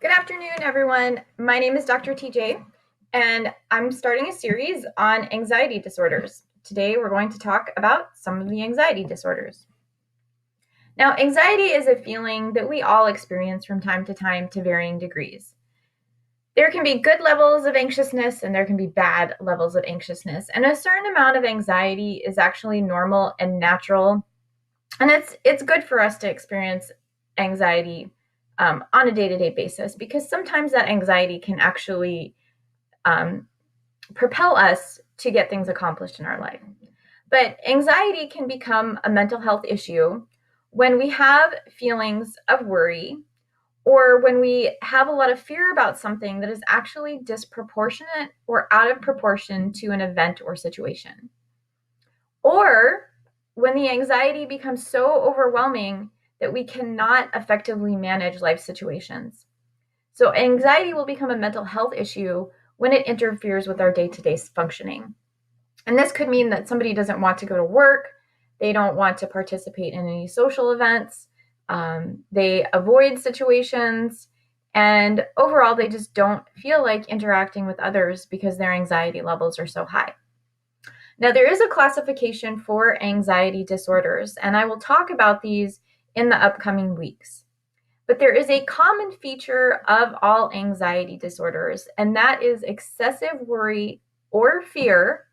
Good afternoon, everyone. My name is Dr. TJ, and I'm starting a series on anxiety disorders. Today, we're going to talk about some of the anxiety disorders. Now, anxiety is a feeling that we all experience from time to time to varying degrees. There can be good levels of anxiousness and there can be bad levels of anxiousness, and a certain amount of anxiety is actually normal and natural, and it's good for us to experience anxiety on a day-to-day basis, because sometimes that anxiety can actually um, propel us to get things accomplished in our life. But anxiety can become a mental health issue when we have feelings of worry, or when we have a lot of fear about something that is actually disproportionate or out of proportion to an event or situation. Or when the anxiety becomes so overwhelming that we cannot effectively manage life situations. So, anxiety will become a mental health issue when it interferes with our day to day functioning. And this could mean that somebody doesn't want to go to work, they don't want to participate in any social events, they avoid situations, and overall, they just don't feel like interacting with others because their anxiety levels are so high. Now, there is a classification for anxiety disorders, and I will talk about these in the upcoming weeks. But there is a common feature of all anxiety disorders, and that is excessive worry or fear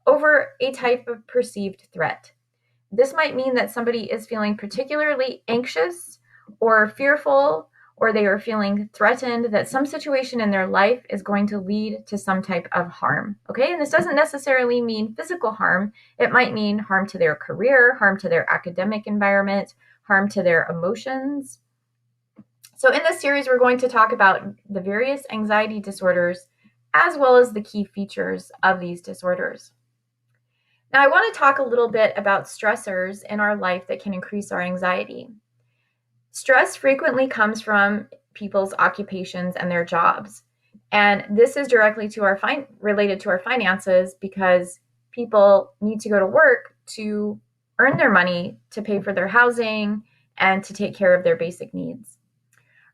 over a type of perceived threat. This might mean that somebody is feeling particularly anxious or fearful, or they are feeling threatened that some situation in their life is going to lead to some type of harm. Okay, and this doesn't necessarily mean physical harm, it might mean harm to their career, harm to their academic environment, harm to their emotions. So, in this series, we're going to talk about the various anxiety disorders as well as the key features of these disorders. Now, I want to talk a little bit about stressors in our life that can increase our anxiety. Stress frequently comes from people's occupations and their jobs. And this is directly related to our finances, because people need to go to work to earn their money to pay for their housing and to take care of their basic needs.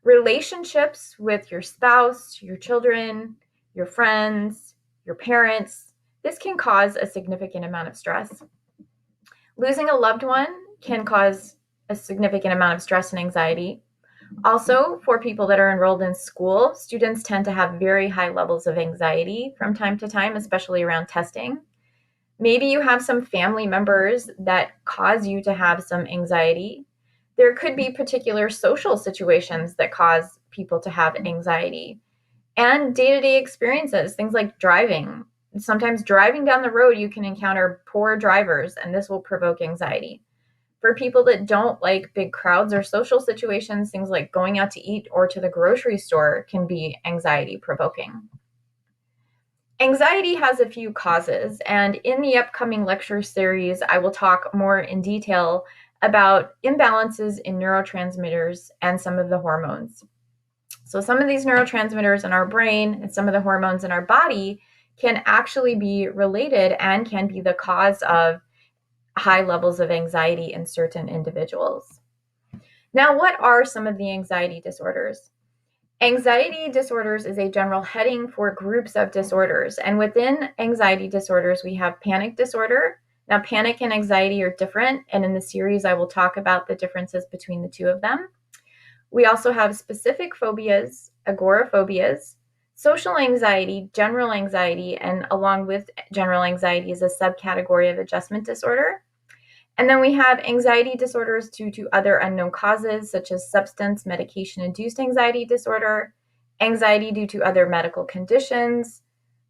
Relationships with your spouse, your children, your friends, your parents, this can cause a significant amount of stress. Losing a loved one can cause a significant amount of stress and anxiety. Also, for people that are enrolled in school, students tend to have very high levels of anxiety from time to time, especially around testing. Maybe you have some family members that cause you to have some anxiety. There could be particular social situations that cause people to have anxiety, and day to day experiences, things like driving. Sometimes driving down the road, you can encounter poor drivers, and this will provoke anxiety. For people that don't like big crowds or social situations, things like going out to eat or to the grocery store can be anxiety provoking. Anxiety has a few causes, and in the upcoming lecture series, I will talk more in detail about imbalances in neurotransmitters and some of the hormones. So, some of these neurotransmitters in our brain and some of the hormones in our body can actually be related and can be the cause of high levels of anxiety in certain individuals. Now, what are some of the anxiety disorders? Anxiety disorders is a general heading for groups of disorders. And within anxiety disorders, we have panic disorder. Now, panic and anxiety are different. And in the series, I will talk about the differences between the two of them. We also have specific phobias, agoraphobias, social anxiety, general anxiety, and along with general anxiety is a subcategory of adjustment disorder. And then we have anxiety disorders due to other unknown causes, such as substance medication-induced anxiety disorder, anxiety due to other medical conditions,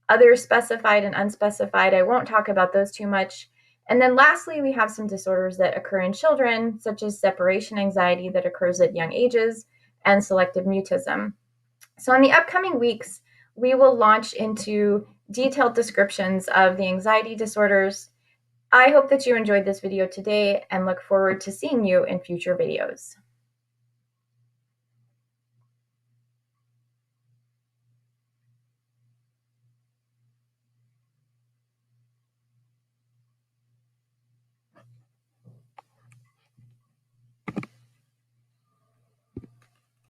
other specified and unspecified. I won't talk about those too much. And then lastly, we have some disorders that occur in children, such as separation anxiety that occurs at young ages, and selective mutism. So in the upcoming weeks, we will launch into detailed descriptions of the anxiety disorders. I hope that you enjoyed this video today and look forward to seeing you in future videos.